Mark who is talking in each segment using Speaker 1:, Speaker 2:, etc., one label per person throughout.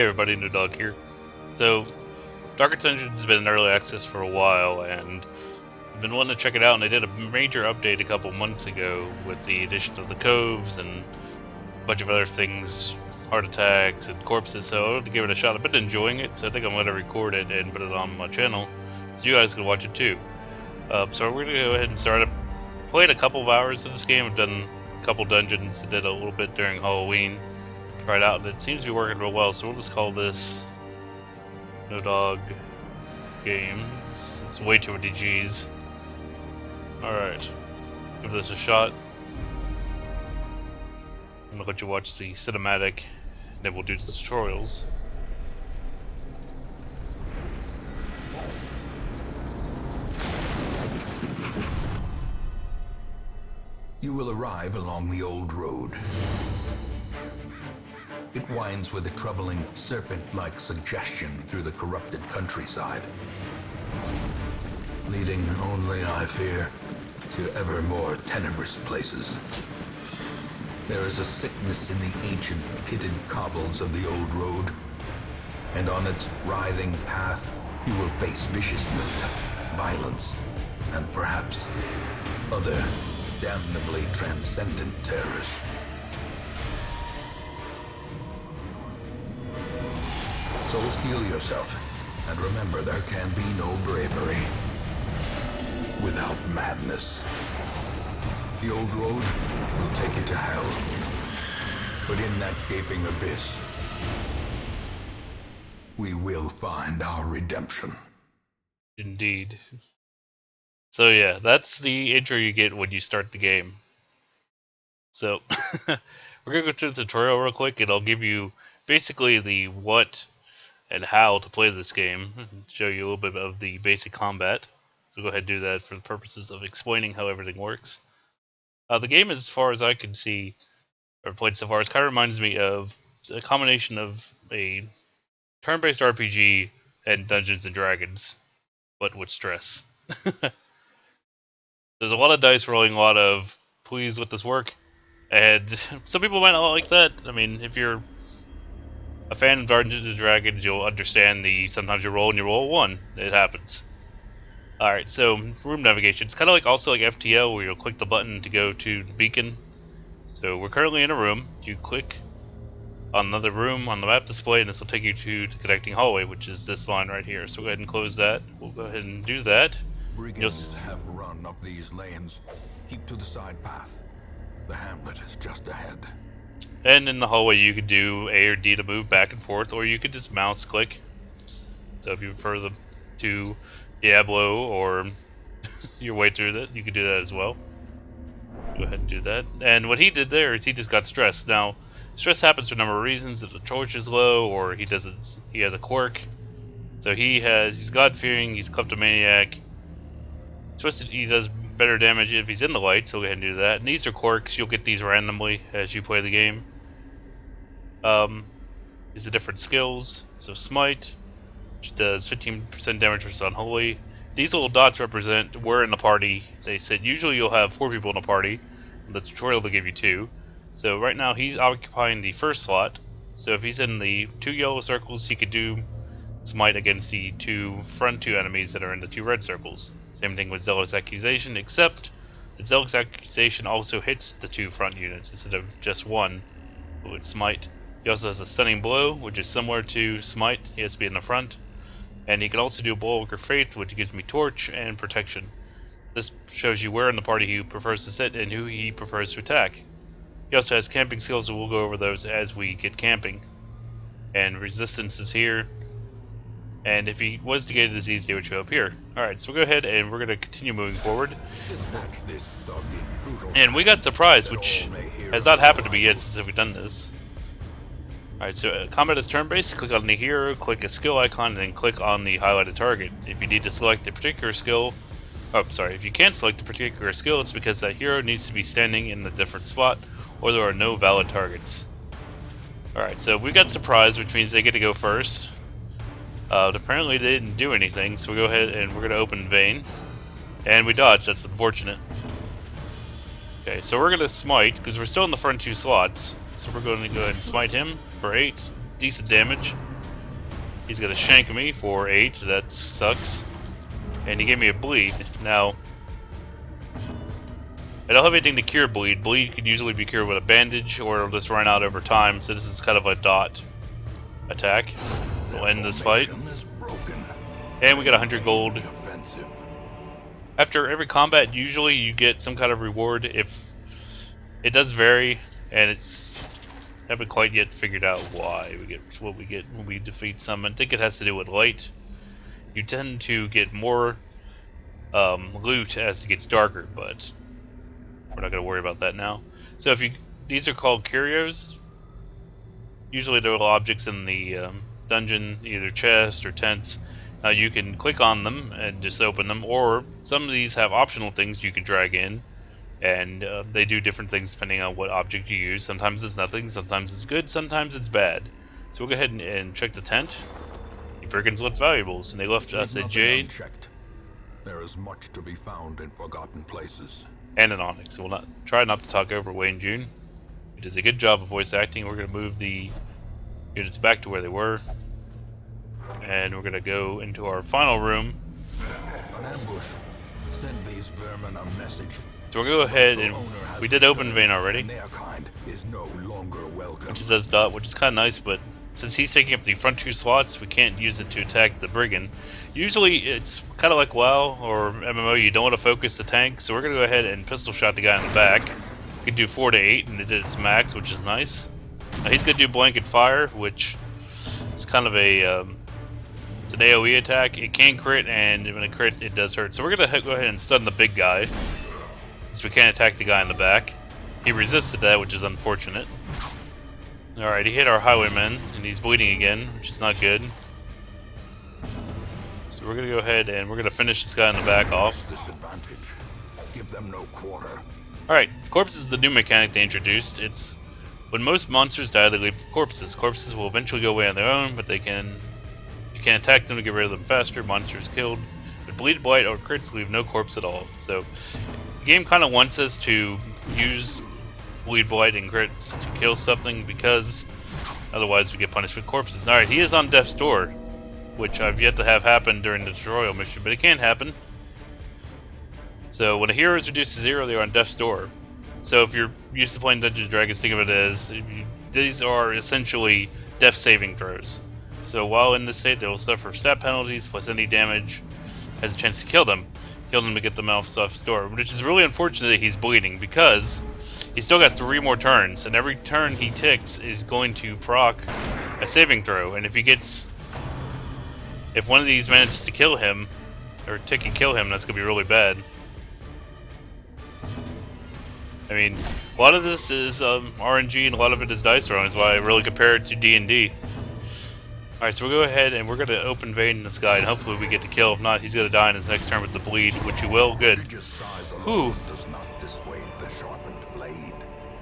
Speaker 1: Hey everybody, Nodoogg here. So, Dark Dungeon has been in early access for a while, and I've been wanting to check it out, and they did a major update a couple months ago with the addition of the coves and a bunch of other things, heart attacks and corpses, so I wanted to give it a shot. I've been enjoying it, so I think I'm going to record it and put it on my channel, so you guys can watch it too. So we're going to go ahead and start. I've played a couple of hours of this game. I've done a couple dungeons, did a little bit during Halloween. Tried out, and it seems to be working real well, so we'll just call this Nodoogg Games. It's way too many G's. Alright, give this a shot. I'm gonna let you watch the cinematic, and then we'll do the tutorials.
Speaker 2: You will arrive along the old road. It winds with a troubling, serpent-like suggestion through the corrupted countryside, leading only, I fear, to ever more tenebrous places. There is a sickness in the ancient, pitted cobbles of the old road, and on its writhing path, you will face viciousness, violence, and perhaps other damnably transcendent terrors. So steel yourself, and remember there can be no bravery without madness. The old road will take you to hell, but in that gaping abyss, we will find our redemption.
Speaker 1: Indeed. So yeah, that's the intro you get when you start the game. So, we're gonna go through the tutorial real quick, and I'll give you basically the what and how to play this game, and show you a little bit of the basic combat. So go ahead and do that for the purposes of explaining how everything works. The game, as far as I can see, or played so far, it kind of reminds me of a combination of a turn-based RPG and Dungeons and Dragons, but with stress. There's a lot of dice rolling, a lot of please let this work, and some people might not like that. I mean, if you're a fan of Dungeons and Dragons, you'll understand sometimes you roll and you roll a 1. It happens. Alright, so room navigation. It's kind of like also like FTL, where you'll click the button to go to the beacon. So we're currently in a room. You click on another room on the map display, and this will take you to the connecting hallway, which is this line right here. So go ahead and close that. We'll go ahead and do that.
Speaker 2: Brigands have run up these lanes. Keep to the side path. The hamlet is just ahead.
Speaker 1: And in the hallway you could do A or D to move back and forth, or you could just mouse click. So if you prefer to Diablo or your way through that, you could do that as well. Go ahead and do that. And what he did there is he just got stressed. Now, stress happens for a number of reasons. If the torch is low, or he has a quirk. So he's God-fearing, he's kleptomaniac. He does better damage if he's in the light, so go ahead and do that. And these are quirks, you'll get these randomly as you play the game. These are different skills. So Smite, which does 15% damage versus Unholy. These little dots represent we're in the party. They said usually you'll have 4 people in a party. In the tutorial they'll give you 2. So right now he's occupying the first slot. So if he's in the 2 yellow circles, he could do Smite against the front two enemies that are in the 2 red circles. Same thing with Zealous Accusation, except the Zealous Accusation also hits the 2 front units instead of just 1 with Smite. He also has a Stunning Blow, which is similar to Smite. He has to be in the front. And he can also do Bulwark of Faith, which gives me Torch and Protection. This shows you where in the party he prefers to sit and who he prefers to attack. He also has camping skills, and we'll go over those as we get camping. And Resistance is here. And if he was to get a disease, they would show up here. Alright, so we'll go ahead and we're going to continue moving forward. And we got surprised, which has not happened to me yet since we've done this. Alright, so combat is turn-based. Click on the hero, click a skill icon, and then click on the highlighted target. If you need to select a particular skill, if you can't select a particular skill, it's because that hero needs to be standing in a different spot, or there are no valid targets. Alright, so we got surprised, which means they get to go first. Apparently they didn't do anything, so we'll go ahead and we're going to open Vein. And we dodged, that's unfortunate. Okay, so we're going to smite, because we're still in the front 2 slots. So we're going to go ahead and smite him for 8. Decent damage. He's gonna shank me for 8. That sucks. And he gave me a bleed. Now, I don't have anything to cure bleed. Bleed could usually be cured with a bandage, or it'll just run out over time. So this is kind of a dot attack. We'll end this fight. And we got 100 gold. After every combat, usually you get some kind of reward. If it does vary, and it's haven't quite yet figured out why we get what we get when we defeat some. I think it has to do with light. You tend to get more loot as it gets darker, but we're not going to worry about that now. So if you, these are called curios. Usually they're little objects in the dungeon, either chests or tents. You can click on them and just open them, or some of these have optional things you can drag in, and they do different things depending on what object you use. Sometimes it's nothing, sometimes it's good, sometimes it's bad. So we'll go ahead and check the tent. The brigands left valuables, and they left us a jade.
Speaker 2: Unchecked. There is much to be found in forgotten places.
Speaker 1: And an onyx. We'll not try not to talk over Wayne June. He does a good job of voice acting. We're going to move the units back to where they were. And we're going to go into our final room.
Speaker 2: An ambush. Send these vermin a message.
Speaker 1: So we're going to go ahead and we did open vein already.
Speaker 2: Their kind is no longer welcome.
Speaker 1: Which does dot, which is kind of nice, but since he's taking up the front 2 slots, we can't use it to attack the brigand. Usually it's kind of like WoW or MMO, you don't want to focus the tank, so we're going to go ahead and pistol shot the guy in the back. We can do 4 to 8, and it did its max, which is nice. Now he's going to do blanket fire, which is kind of a it's an AoE attack. It can crit, and when it crits, it does hurt. So we're going to go ahead and stun the big guy, since we can't attack the guy in the back. He resisted that, which is unfortunate. Alright, he hit our highwayman, and he's bleeding again, which is not good. So we're going to go ahead and we're going to finish this guy in the back off.
Speaker 2: Disadvantage. Give them no quarter.
Speaker 1: Alright, corpses is the new mechanic they introduced. It's when most monsters die, they leave corpses. Corpses will eventually go away on their own, but you can attack them to get rid of them faster. Monsters killed. But bleed, blight, or crits leave no corpse at all. So the game kind of wants us to use bleed, blight, and crits to kill something, because otherwise we get punished with corpses. Alright, he is on death's door, which I've yet to have happen during the tutorial mission, but it can happen. So when a hero is reduced to 0, they are on death's door. So if you're used to playing Dungeons & Dragons, think of it as these are essentially death saving throws. So while in this state, they will suffer stat penalties, plus any damage has a chance to kill them to get them off death's door, which is really unfortunate that he's bleeding, because he's still got 3 more turns, and every turn he ticks is going to proc a saving throw. And if one of these manages to kill him, or tick and kill him, that's going to be really bad. I mean, a lot of this is RNG, and a lot of it is dice rolling, is why I really compare it to D&D. Alright, so we'll go ahead and we're going to open vein in this guy, and hopefully we get to kill. If not, he's going to die in his next turn with the bleed, which he will. Good. Whew.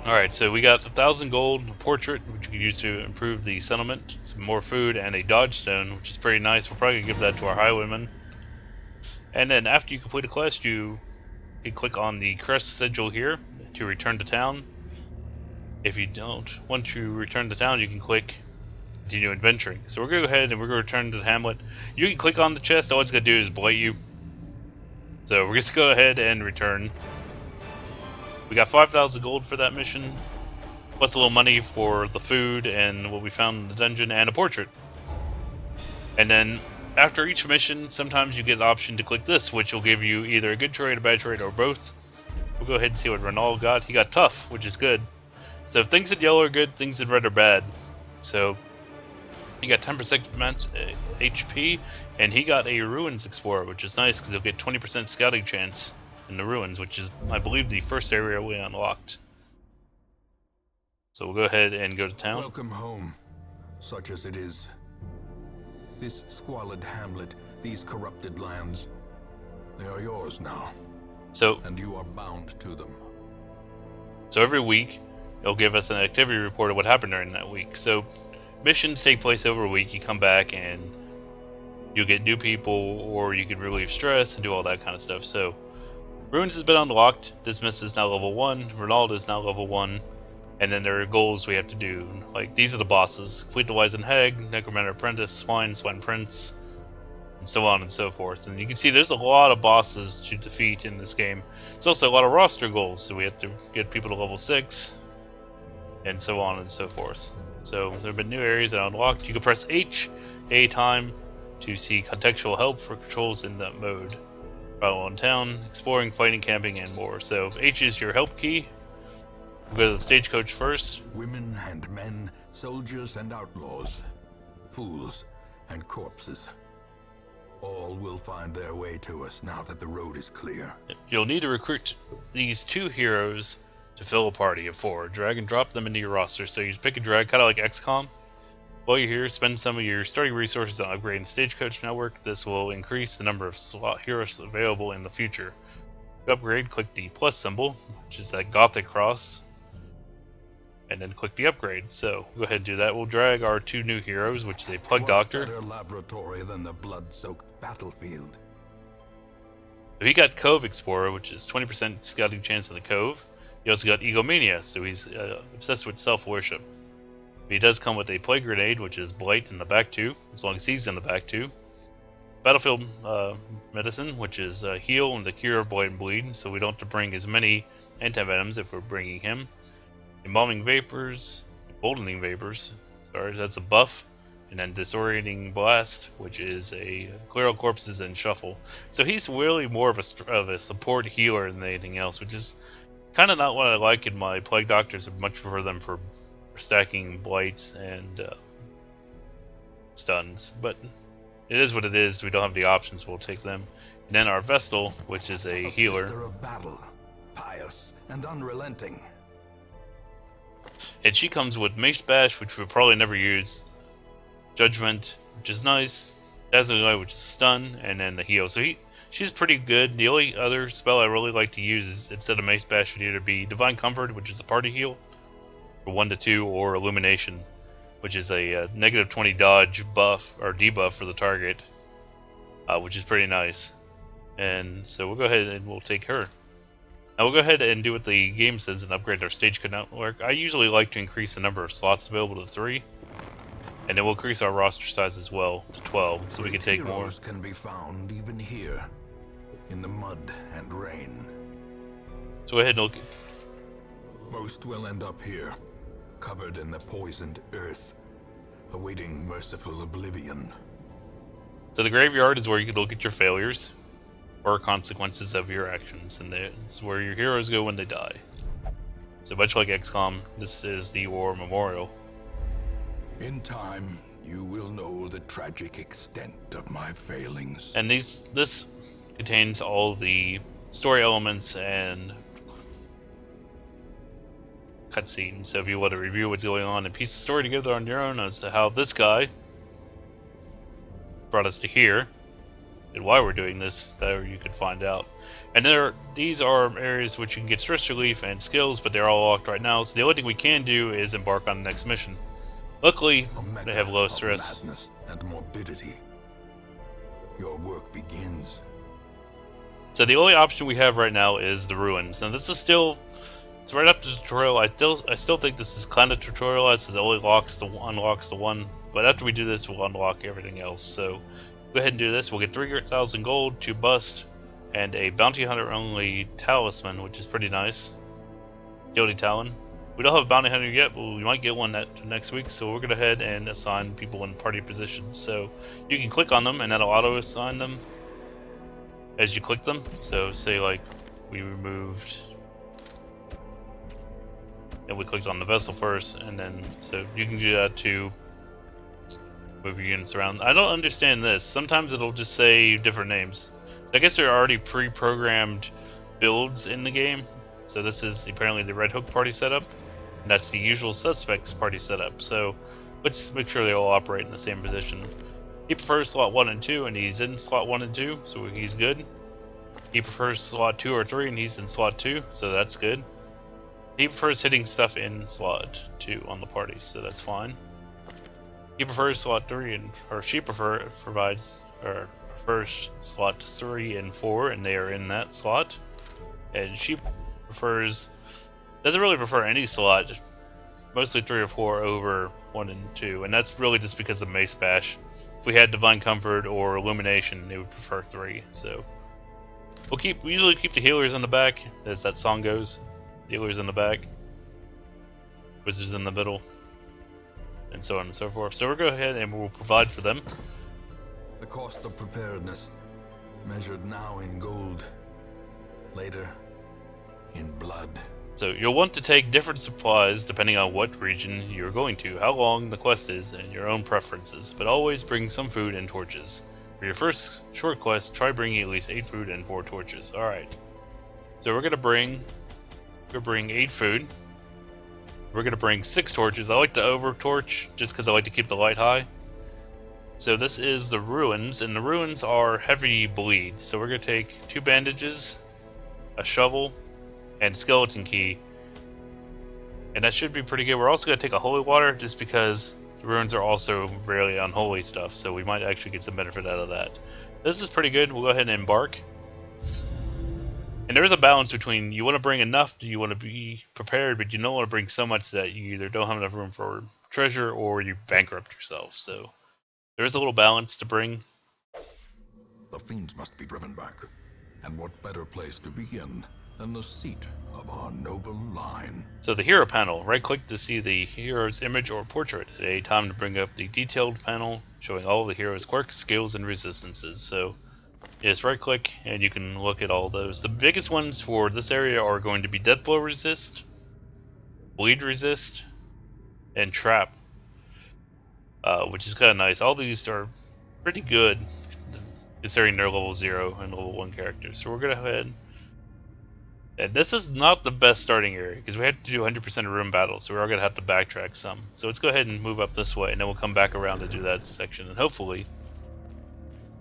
Speaker 1: Alright, so we got 1,000 gold, a portrait, which you can use to improve the settlement, some more food, and a dodge stone, which is pretty nice. We're probably going to give that to our highwayman. And then after you complete a quest, you can click on the crest sigil here to return to town. If you don't want to return to town, you can click continue adventuring. So we're going to go ahead and we're going to return to the hamlet. You can click on the chest, all it's going to do is blight you. So we're just going to go ahead and return. We got 5,000 gold for that mission, plus a little money for the food and what we found in the dungeon, and a portrait. And then after each mission, sometimes you get the option to click this, which will give you either a good trade, a bad trade, or both. We'll go ahead and see what Ronald got. He got tough, which is good. So if things in yellow are good, things in red are bad. So he got 10% HP, and he got a Ruins Explorer, which is nice because he'll get 20% scouting chance in the ruins, which is, I believe, the first area we unlocked. So we'll go ahead and go to town.
Speaker 2: Welcome home, such as it is. This squalid hamlet, these corrupted lands, they are yours now.
Speaker 1: So,
Speaker 2: and you are bound to them.
Speaker 1: So every week, it'll give us an activity report of what happened during that week. So missions take place over a week. You come back and you'll get new people, or you can relieve stress and do all that kind of stuff. So Ruins has been unlocked. Dismiss is now level 1. Ronald is now level 1. And then there are goals we have to do. Like, these are the bosses. Complete the Wizened Hag, Necromancer Apprentice, Swine Prince, and so on and so forth. And you can see there's a lot of bosses to defeat in this game. There's also a lot of roster goals, so we have to get people to level 6, and so on and so forth. So there have been new areas that are unlocked. You can press H a time to see contextual help for controls in that mode. Travel on town, exploring, fighting, camping, and more. So H is your help key. We'll go to the stagecoach first.
Speaker 2: Women and men, soldiers and outlaws, fools and corpses. All will find their way to us now that the road is clear.
Speaker 1: You'll need to recruit these 2 heroes to fill a party of 4. Drag and drop them into your roster. So you just pick a drag, kind of like XCOM. While you're here, spend some of your starting resources on upgrading the Stagecoach network. This will increase the number of slot heroes available in the future. To upgrade, click the plus symbol, which is that Gothic cross, and then click the upgrade. So go ahead and do that. We'll drag our 2 new heroes, which is a Plague Doctor.
Speaker 2: Better laboratory than the blood-soaked battlefield.
Speaker 1: So he got Cove Explorer, which is 20% scouting chance in the Cove. He also got Egomania, so he's obsessed with self-worship. He does come with a Plague Grenade, which is Blight in the back 2, as long as he's in the back 2. Battlefield Medicine, which is Heal and the Cure of Blight and Bleed, so we don't have to bring as many anti-venoms if we're bringing him. Embalming Vapors, Emboldening Vapors, sorry, that's a buff. And then Disorienting Blast, which is a Clear all corpses and shuffle. So he's really more of a support healer than anything else, which is kind of not what I like in my Plague Doctors. I much prefer them for stacking blights and stuns, but it is what it is. We don't have the options, we'll take them. And then our Vestal, which is a healer.
Speaker 2: Sister of battle, pious and unrelenting.
Speaker 1: And she comes with Mace Bash, which we'll probably never use, Judgment, which is nice, Dazzling Light, which is stun, and then the heal. So she's pretty good. The only other spell I really like to use is, instead of Mace Bash, would either be Divine Comfort, which is a party heal, for 1 to 2, or Illumination, which is a negative 20 dodge buff or debuff for the target, which is pretty nice. And so we'll go ahead and we'll take her. Now we'll go ahead and do what the game says and upgrade our Stagecoach network. I usually like to increase the number of slots available to 3, and then we'll increase our roster size as well to 12, so we can take more.
Speaker 2: Heroes can be found even here, in the mud and rain.
Speaker 1: So go ahead and look.
Speaker 2: Most will end up here, covered in the poisoned earth, awaiting merciful oblivion.
Speaker 1: So the graveyard is where you can look at your failures or consequences of your actions, and it's where your heroes go when they die. So much like XCOM, this is the War Memorial.
Speaker 2: In time, you will know the tragic extent of my failings.
Speaker 1: And this contains all the story elements and cutscenes. So if you want to review what's going on and piece the story together on your own as to how this guy brought us to here and why we're doing this, there you could find out. And these are areas which you can get stress relief and skills, but they're all locked right now. So the only thing we can do is embark on the next mission. Luckily, they have low stress.
Speaker 2: Madness and morbidity. Your work begins.
Speaker 1: So the only option we have right now is the ruins. Now this is it's right after the tutorial. I still think this is kind of tutorialized, so it only unlocks the one. But after we do this, we'll unlock everything else. So go ahead and do this. We'll get 3,000 gold, 2 bust, and a bounty hunter only talisman, which is pretty nice. Guilty Talon. We don't have a bounty hunter yet, but we might get one next week, so we're going to go ahead and assign people in party positions. So you can click on them, and that'll auto-assign them as you click them. So say like we removed, and we clicked on the vessel first, and then so you can do that to move your units around. I don't understand this. Sometimes it'll just say different names. So I guess there are already pre-programmed builds in the game. So this is apparently the Red Hook party setup. And that's the Usual Suspects party setup. So let's make sure they all operate in the same position. He prefers slot 1 and 2, and he's in slot 1 and 2, so he's good. He prefers slot 2 or 3, and he's in slot 2, so that's good. He prefers hitting stuff in slot 2 on the party, so that's fine. He prefers slot 3, she prefers slot 3 and 4, and they are in that slot. And she doesn't really prefer any slot mostly 3 or 4 over 1 and 2, and that's really just because of Mace Bash. If we had Divine Comfort or Illumination, they would prefer 3. So we usually keep the healers in the back, as that song goes. Healers in the back, wizards in the middle, and so on and so forth. So we'll go ahead and we'll provide for them.
Speaker 2: The cost of preparedness, measured now in gold, later in blood.
Speaker 1: So you'll want to take different supplies depending on what region you're going to, how long the quest is, and your own preferences, but always bring some food and torches. For your first short quest, try bringing at least 8 food and 4 torches. Alright. So we're gonna bring 8 food. We're gonna bring 6 torches. I like to over torch just because I like to keep the light high. So this is the ruins, and the ruins are heavy bleed. So we're gonna take 2 bandages, a shovel, and skeleton key, and that should be pretty good. We're also gonna take a holy water just because the ruins are also rarely unholy stuff, so we might actually get some benefit out of that. This is pretty good. We'll go ahead and embark. And there is a balance between you want to bring enough, you want to be prepared, but you don't want to bring so much that you either don't have enough room for treasure or you bankrupt yourself. So there is a little balance to bring.
Speaker 2: The fiends must be driven back. And what better place to begin than the seat of our noble line?
Speaker 1: So the hero panel, right click to see the hero's image or portrait. A time to bring up the detailed panel showing all of the hero's quirks, skills, and resistances. So just right click and you can look at all those. The biggest ones for this area are going to be death blow resist, bleed resist, and trap, which is kind of nice. All these are pretty good considering they're level 0 and level 1 characters. So we're going to go ahead. And this is not the best starting area because we have to do 100% of room battles, so we're going to have to backtrack some. So let's go ahead and move up this way, and then we'll come back around to do that section. And hopefully,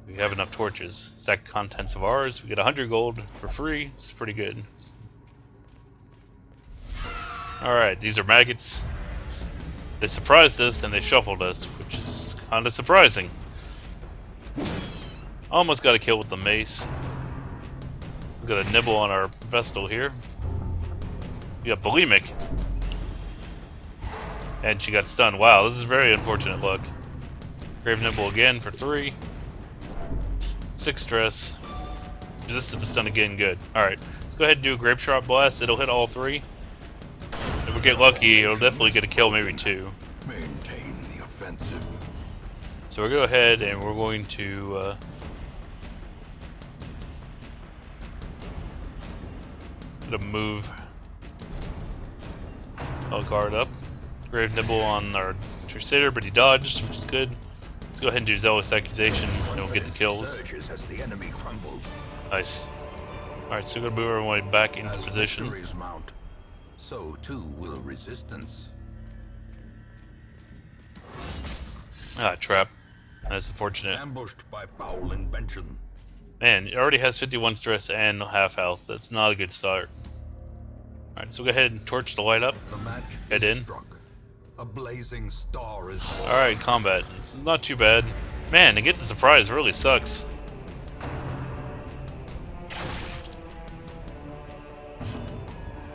Speaker 1: we have enough torches. Stack contents of ours. We get 100 gold for free. It's pretty good. Alright, these are maggots. They surprised us and they shuffled us, which is kind of surprising. Almost got a kill with the mace. We got a nibble on our Vestal here. We got bulimic. And she got stunned. Wow, this is very unfortunate luck. Grave nibble again for 3. 6 stress. Resisted to stun again, good. Alright, let's go ahead and do a grape shot blast. It'll hit all 3. If we get lucky, it'll definitely get a kill, maybe 2.
Speaker 2: Maintain the offensive.
Speaker 1: So we'll go ahead and we're going to move our guard up. Grave nibble on our Crusader, but he dodged, which is good. Let's go ahead and do Zealous Accusation, and we'll get the kills.
Speaker 2: As the enemy crumbles.
Speaker 1: Nice. Alright, so we're gonna move everyone back into position.
Speaker 2: Mount, so too will resistance.
Speaker 1: Ah, trap. That's unfortunate.
Speaker 2: Ambushed by foul invention.
Speaker 1: Man, it already has 51 stress and half health. That's not a good start. Alright, so go ahead and torch the light up.
Speaker 2: The match
Speaker 1: Head in.
Speaker 2: struck. A blazing star is
Speaker 1: Alright, combat. It's not too bad. Man, to get the surprise really sucks.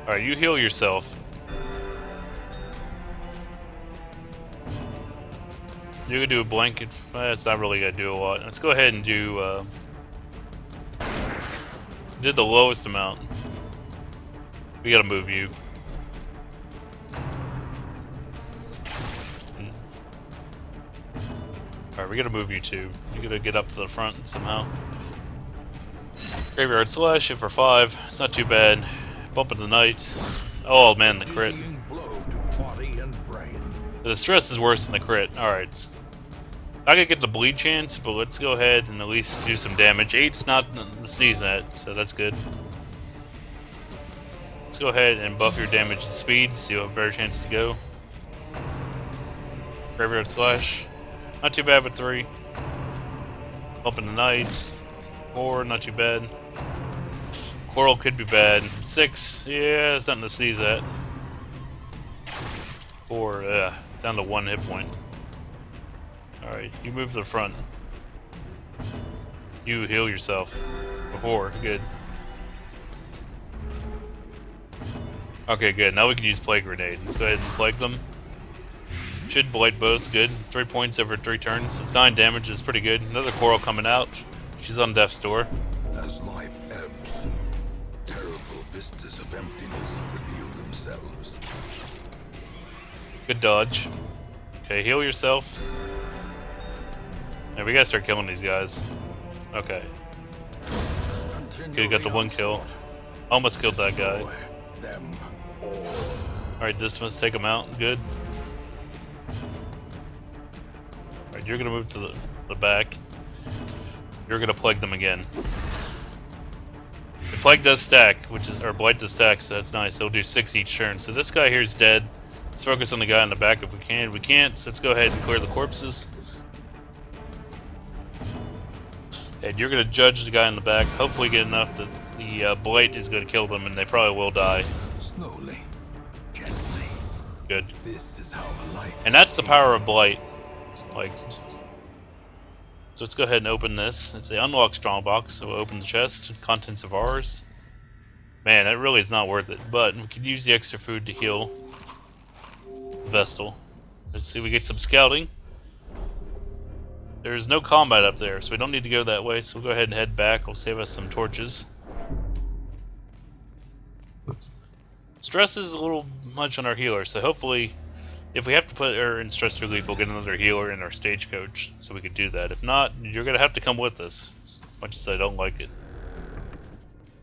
Speaker 1: Alright, you heal yourself. You can do a blanket. It's not really gonna do a lot. Let's go ahead and do. Did the lowest amount. We gotta move you. Alright, we gotta move you too. You gotta get up to the front somehow. Graveyard Slash, hit for 5. It's not too bad. Bump of the night. Oh man, the crit. The stress is worse than the crit. Alright. I could get the bleed chance, but let's go ahead and at least do some damage. 8's not the sneeze net, so that's good. Let's go ahead and buff your damage and speed, so you'll have a better chance to go. Graveyard Slash. Not too bad with 3. Bump in the night. 4, not too bad. Coral could be bad. 6, yeah, it's nothing to sneeze at. 4, down to 1 hit point. Alright, you move to the front. You heal yourself. Before, good. Okay, good. Now we can use Plague Grenade. Let's go ahead and plague them. Should blight both. Good. 3 points over 3 turns. It's 9 damage. It's pretty good. Another coral coming out. She's on death's door.
Speaker 2: As life ebbs, terrible vistas of emptiness reveal themselves.
Speaker 1: Good dodge. Okay, heal yourself. Yeah, we gotta start killing these guys. Okay. Good, got the 1 kill. Almost killed that guy. Alright, this must take him out. Good. Alright, you're gonna move to the back. You're gonna plague them again. The plague does stack, or blight does stack, so that's nice. He'll do 6 each turn. So this guy here is dead. Let's focus on the guy in the back if we can. We can't, so let's go ahead and clear the corpses. And you're gonna judge the guy in the back. Hopefully get enough that the blight is gonna kill them, and they probably will die.
Speaker 2: Slowly, gently.
Speaker 1: Good.
Speaker 2: This is how a life.
Speaker 1: And that's the power of blight. Like, so let's go ahead and open this. It's a unlock strong box, so we'll open the chest. Contents of ours. Man, that really is not worth it. But we can use the extra food to heal the Vestal. Let's see, we get some scouting. There's no combat up there, so we don't need to go that way, so we'll go ahead and head back. We'll save us some torches. Stress is a little much on our healer, so hopefully, if we have to put her in stress relief, we'll get another healer in our stagecoach, so we could do that. If not, you're going to have to come with us, as much as I don't like it.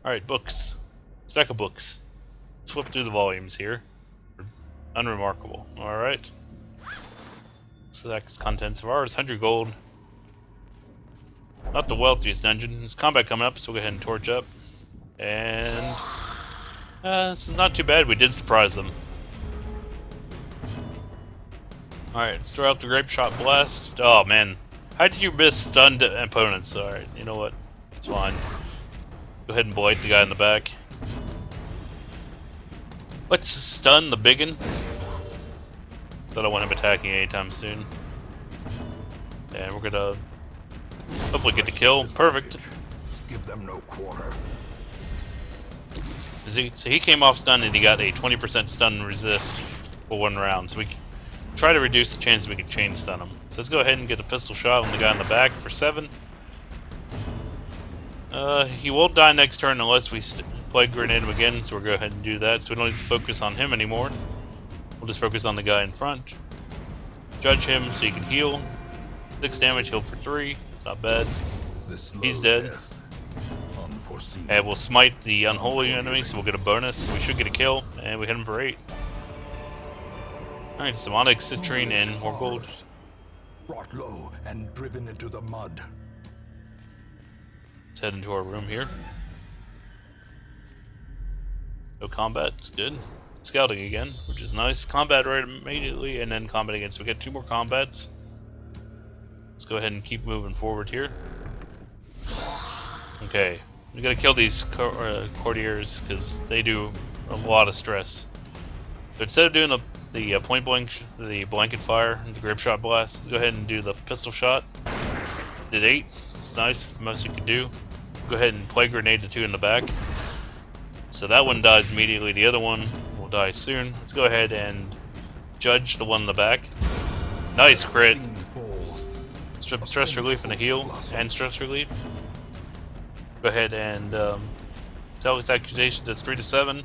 Speaker 1: Alright, books. Stack of books. Let's flip through the volumes here. Unremarkable. Alright. So that's contents of ours, 100 gold. Not the wealthiest dungeon. There's combat coming up, so we'll go ahead and torch up. And this is not too bad. We did surprise them. Alright, let's throw out the grape shot blast. Oh man, how did you miss stunned opponents? Alright, you know what? It's fine. Go ahead and blight the guy in the back. Let's stun the biggin. I don't want him attacking anytime soon. And we're gonna hopefully get the kill. Perfect.
Speaker 2: Give them no quarter.
Speaker 1: So he came off stun and he got a 20% stun resist for 1 round. So we can try to reduce the chance we can chain stun him. So let's go ahead and get the pistol shot on the guy in the back for 7. He will die next turn unless we plague grenade him again. So we'll go ahead and do that. So we don't need to focus on him anymore. We'll just focus on the guy in front. Judge him so he can heal. 6 damage, heal for 3. It's not bad. He's dead. And we'll smite the unholy enemy, so we'll get a bonus. We should get a kill, and we hit him for 8. Alright, so Onyx, Citrine, and more gold.
Speaker 2: Brought low and driven into the mud.
Speaker 1: Let's head into our room here. No combat, it's good. Scouting again, which is nice. Combat right immediately, and then combat again. So we get 2 more combats. Let's go ahead and keep moving forward here. Okay, we gotta kill these courtiers because they do a lot of stress. So instead of doing the point blank, the blanket fire, and the grape shot blast, let's go ahead and do the pistol shot. Did 8. It's nice. Most you can do. Go ahead and plague grenade the 2 in the back. So that one dies immediately. The other one will die soon. Let's go ahead and judge the one in the back. Nice crit. Stress relief and a heal, and stress relief. Go ahead and tell its accusation does 3 to 7.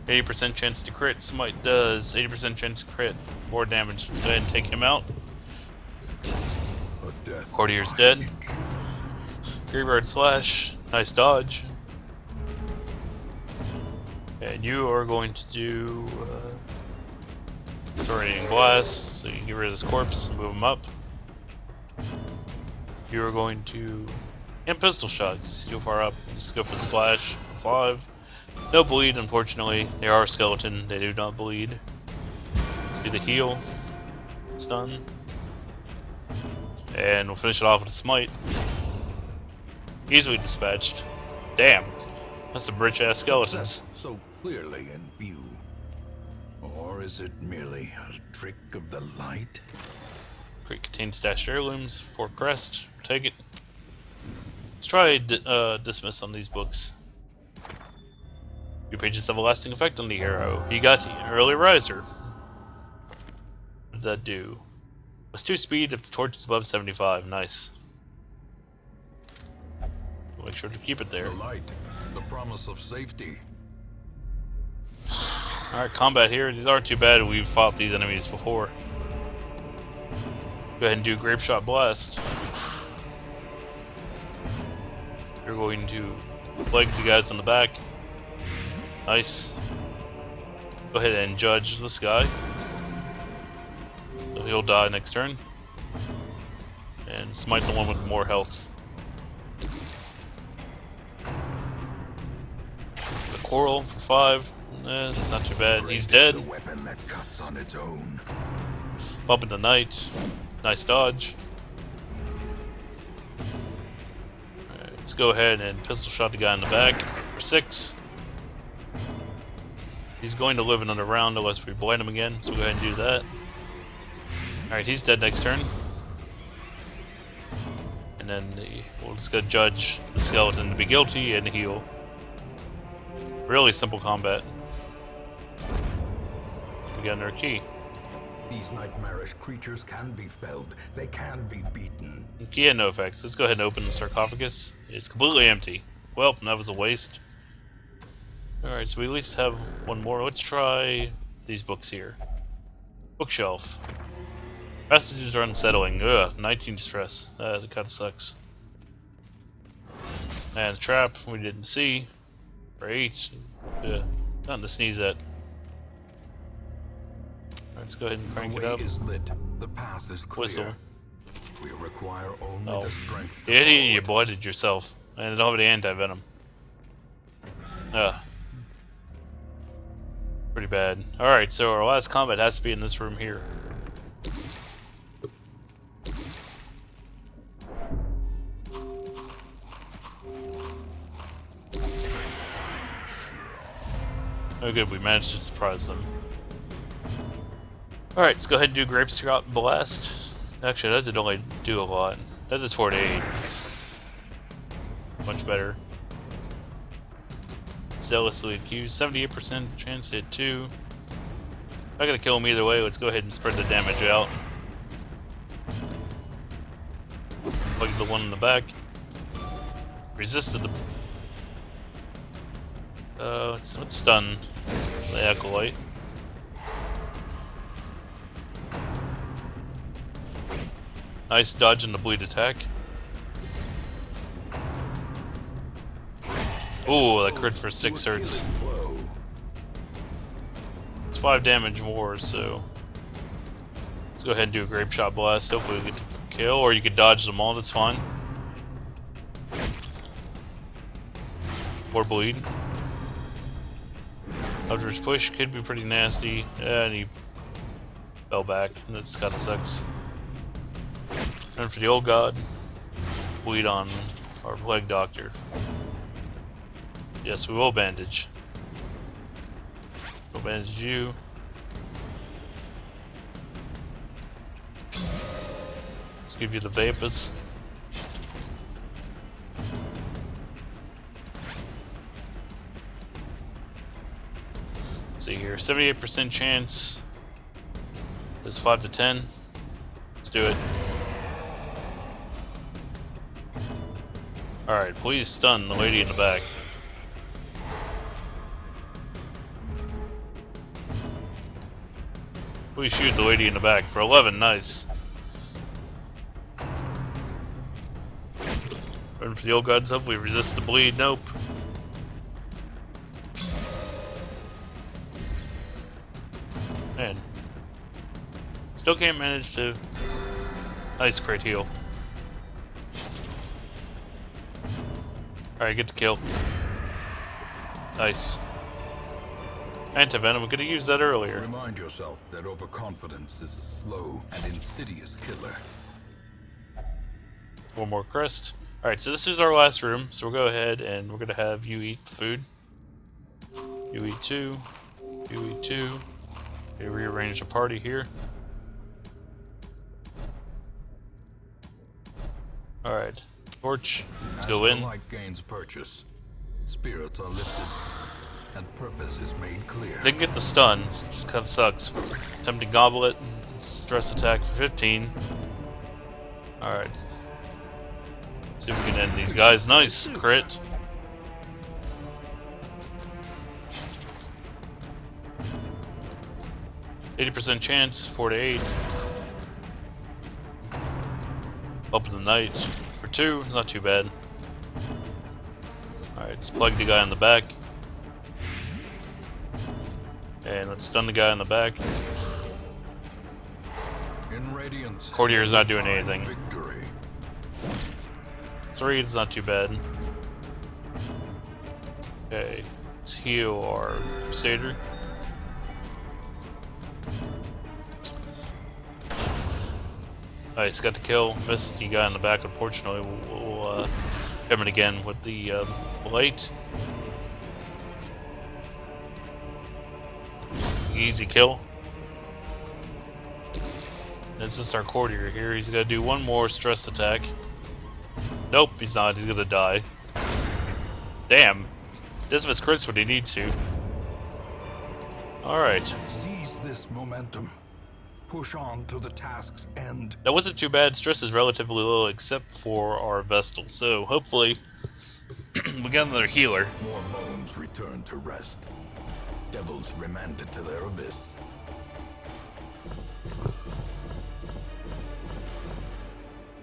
Speaker 1: 80% chance to crit. Smite does 80% chance to crit. More damage. Let's go ahead and take him out. Courtier's dead. Graveyard slash. Nice dodge. And you are going to do Tornadoing Blast, so you can get rid of this corpse and move him up. You are going to, and pistol shot, he's too far up. Just go for the slash, 5. No bleed, unfortunately. They are a skeleton, they do not bleed. Do the heal, stun, and we'll finish it off with a smite. Easily dispatched. Damn, that's some rich ass skeletons.
Speaker 2: So clearly in view. Or is it merely a trick of the light?
Speaker 1: Crate contains stashed heirlooms, 4 crest, take it. Let's try dismiss on these books. Your pages have a lasting effect on the hero. You got early riser. What did that do? Plus 2 speed if the torch is above 75. Nice. Make sure to keep it there.
Speaker 2: The light, the promise of safety.
Speaker 1: Alright, combat here. These aren't too bad. We've fought these enemies before. Go ahead and do Grape Shot Blast. You're going to plague the guys on the back. Nice. Go ahead and judge this guy. So he'll die next turn. And smite the one with more health. The Coral for 5. Not too bad. He's dead.
Speaker 2: A weapon that cuts on its own.
Speaker 1: Bump into Knight. Nice dodge. Alright, let's go ahead and pistol shot the guy in the back for 6. He's going to live another round unless we blind him again, so we'll go ahead and do that. Alright, he's dead next turn. And then we'll just go judge the skeleton to be guilty and heal. Really simple combat. We got another key.
Speaker 2: These nightmarish creatures can be felled. They can be beaten.
Speaker 1: Key had no effects. Let's go ahead and open the sarcophagus. It's completely empty. Well, that was a waste. Alright, so we at least have one more. Let's try these books here. Bookshelf. Passages are unsettling. Ugh, 19 stress. That kinda sucks. And a trap we didn't see. For 8. Nothing to sneeze at. Let's go ahead and crank it up.
Speaker 2: The way is lit. The path is clear.
Speaker 1: Whistle.
Speaker 2: We require only the strength to
Speaker 1: Idiot,
Speaker 2: follow
Speaker 1: you
Speaker 2: it.
Speaker 1: blooded yourself. And I don't have any anti-venom. Pretty bad. Alright, so our last combat has to be in this room here. Oh good, we managed to surprise them. Alright, let's go ahead and do Grape Shot Blast. Actually, that doesn't only do a lot. That is 4 to 8. Much better. Zealously accused, 78% chance to hit 2. I gotta kill him either way, let's go ahead and spread the damage out. Like the one in the back. Resisted the... let's stun the Acolyte. Nice dodge in the bleed attack. Ooh, that crit for 6 hurts. It's 5 damage more, so let's go ahead and do a Grape Shot Blast. Hopefully we get to kill, or you could dodge them all, that's fine. More bleed. Eldritch Push could be pretty nasty, and he fell back. That's kinda sucks. And for the old god, bleed on our Plague Doctor. Yes, we will bandage. We'll bandage you. Let's give you the Vapus. Let's see here, 78% chance. There's 5 to 10. Let's do it. Alright, please stun the lady in the back. Please shoot the lady in the back for 11, nice. Run for the old gods, hopefully resist the bleed, nope. Man. Still can't manage to... Nice crit heal. Alright, get the kill. Nice. Anti-venom, we could have used that earlier.
Speaker 2: Remind yourself that overconfidence is a slow and insidious killer.
Speaker 1: One more crest. Alright, so this is our last room, so we'll go ahead and we're gonna have you eat the food. You eat 2. You eat 2. Okay, rearrange the party here. Alright, torch. Let's go in.
Speaker 2: As the light gains purchase, spirits are lifted. and purpose is made clear.
Speaker 1: Didn't get the stun. This kind of sucks. Attempting goblet. Stress attack for 15. Alright. See if we can end these guys. Nice. Crit. %chance. 4 to 8. Up in the night. For 2. It's not too bad. Alright, let's plug the guy in the back. And let's stun the guy in the back.
Speaker 2: In Radiance,
Speaker 1: Courtier's not doing anything.
Speaker 2: victory.
Speaker 1: 3 is not too bad. Okay, let's heal our Crusader. Alright, he's got the kill. Missed the guy in the back, unfortunately. We'll hit him again with the light. Easy kill. This is our courtier here. He's gonna do one more stress attack. Nope, he's not. He's gonna die. Damn. Dismas crits what he needs to. Alright.
Speaker 2: Seize this momentum. Push on to the task's end.
Speaker 1: That wasn't too bad. Stress is relatively low except for our Vestal. So hopefully we got another healer.
Speaker 2: More bones return to rest. Devils remanded to their abyss.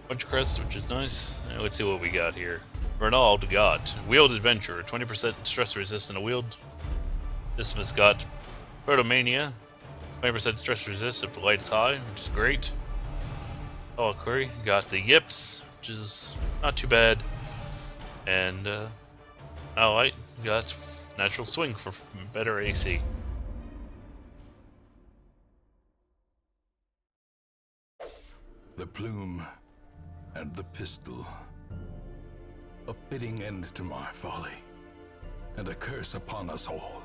Speaker 1: Bunch of crest, which is nice. Now let's see what we got here. Renald got Wield Adventure, 20% stress resist in a wield. This one's got Protomania, 20% stress resist if the light's high, which is great. Oh, Curry got the Yips, which is not too bad. And Allight got Natural Swing for better AC.
Speaker 2: The plume and the pistol. A fitting end to my folly, and a curse upon us all.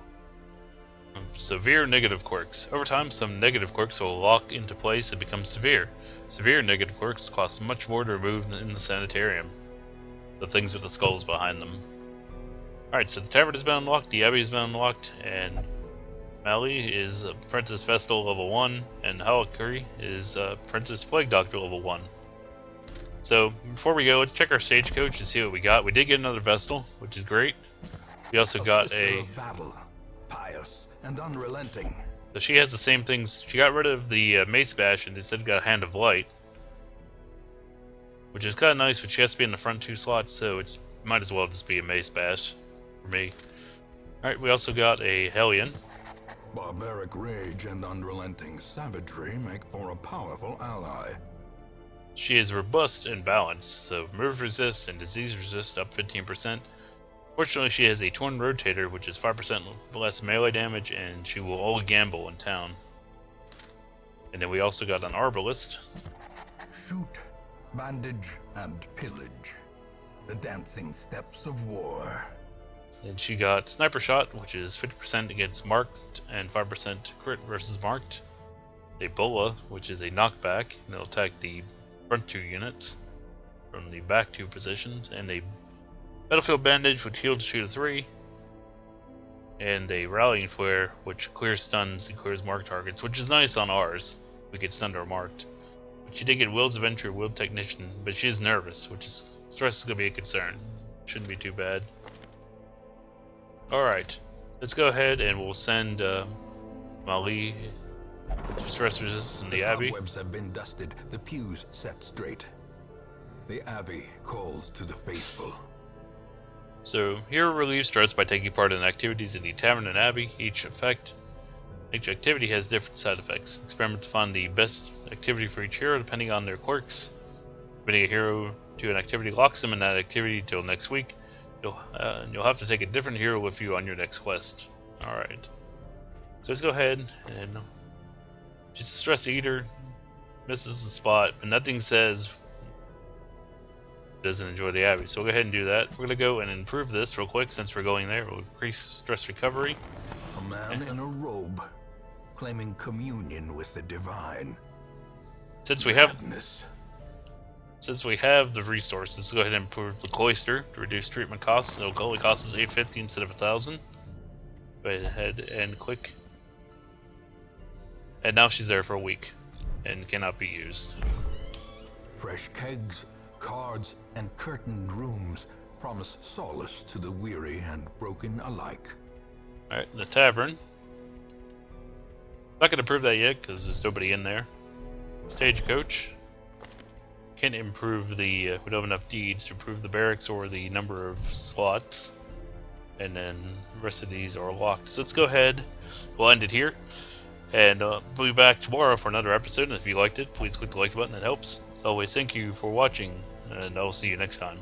Speaker 1: Severe negative quirks. Over time, some negative quirks will lock into place and become severe. Severe negative quirks cost much more to remove than in the sanitarium. The things with the skulls behind them. Alright, so the Tavern has been unlocked, the Abbey has been unlocked, and Mali is Apprentice Vestal level 1, and Halakuri is Apprentice Plague Doctor level 1. So, before we go, let's check our stagecoach to see what we got. We did get another Vestal, which is great. We also got
Speaker 2: sister of battle, pious and unrelenting.
Speaker 1: So she has the same things. She got rid of the Mace Bash and instead got Hand of Light, which is kind of nice, but she has to be in the front 2 slots, so it's might as well just be a Mace Bash for me. Alright, we also got a Hellion.
Speaker 2: Barbaric rage and unrelenting savagery make for a powerful ally.
Speaker 1: She is robust and balanced, so move resist and disease resist up 15%. Fortunately, she has a Torn Rotator, which is 5% less melee damage, and she will all gamble in town. And then we also got an Arbalist.
Speaker 2: Shoot, bandage, and pillage. The dancing steps of war.
Speaker 1: And she got Sniper Shot, which is 50% against marked and 5% crit versus marked. Ebola, which is a knockback, and it'll attack the front 2 units from the back 2 positions. And a Battlefield Bandage, which heals 2 to 3. And a Rallying Flare, which clears stuns and clears marked targets, which is nice on ours. We get stunned or marked. But she did get Will's Adventure, Wield Technician, but she is nervous, which is stress is going to be a concern. Shouldn't be too bad. Alright, let's go ahead and we'll send Mali to stress resist in the Abbey.
Speaker 2: Cobwebs have been dusted, the pews set straight. The Abbey calls to the faithful.
Speaker 1: So, hero relieves stress by taking part in activities in the Tavern and Abbey. Each activity has different side effects. Experiment to find the best activity for each hero depending on their quirks. Committing a hero to an activity locks them in that activity till next week. You'll have to take a different hero with you on your next quest. Alright. So let's go ahead and... She's a stress eater. Misses the spot, but nothing says... doesn't enjoy the Abbey. So we'll go ahead and do that. We're going to go and improve this real quick since we're going there. We'll increase stress recovery.
Speaker 2: A man in a robe, claiming communion with the divine.
Speaker 1: Since we have...
Speaker 2: Madness.
Speaker 1: Since we have the resources, let's go ahead and improve the Cloister to reduce treatment costs. It'll only cost us $850 instead of $1,000. Go ahead and click. And now she's there for a week and cannot be used.
Speaker 2: Fresh kegs, cards, and curtained rooms promise solace to the weary and broken alike.
Speaker 1: Alright, the tavern. Not going to prove that yet because there's nobody in there. Stagecoach. Can't improve the. We don't have enough deeds to improve the barracks or the number of slots. And then the rest of these are locked. So let's go ahead. We'll end it here. And we'll be back tomorrow for another episode. And if you liked it, please click the like button. That helps. As always, thank you for watching. And I'll see you next time.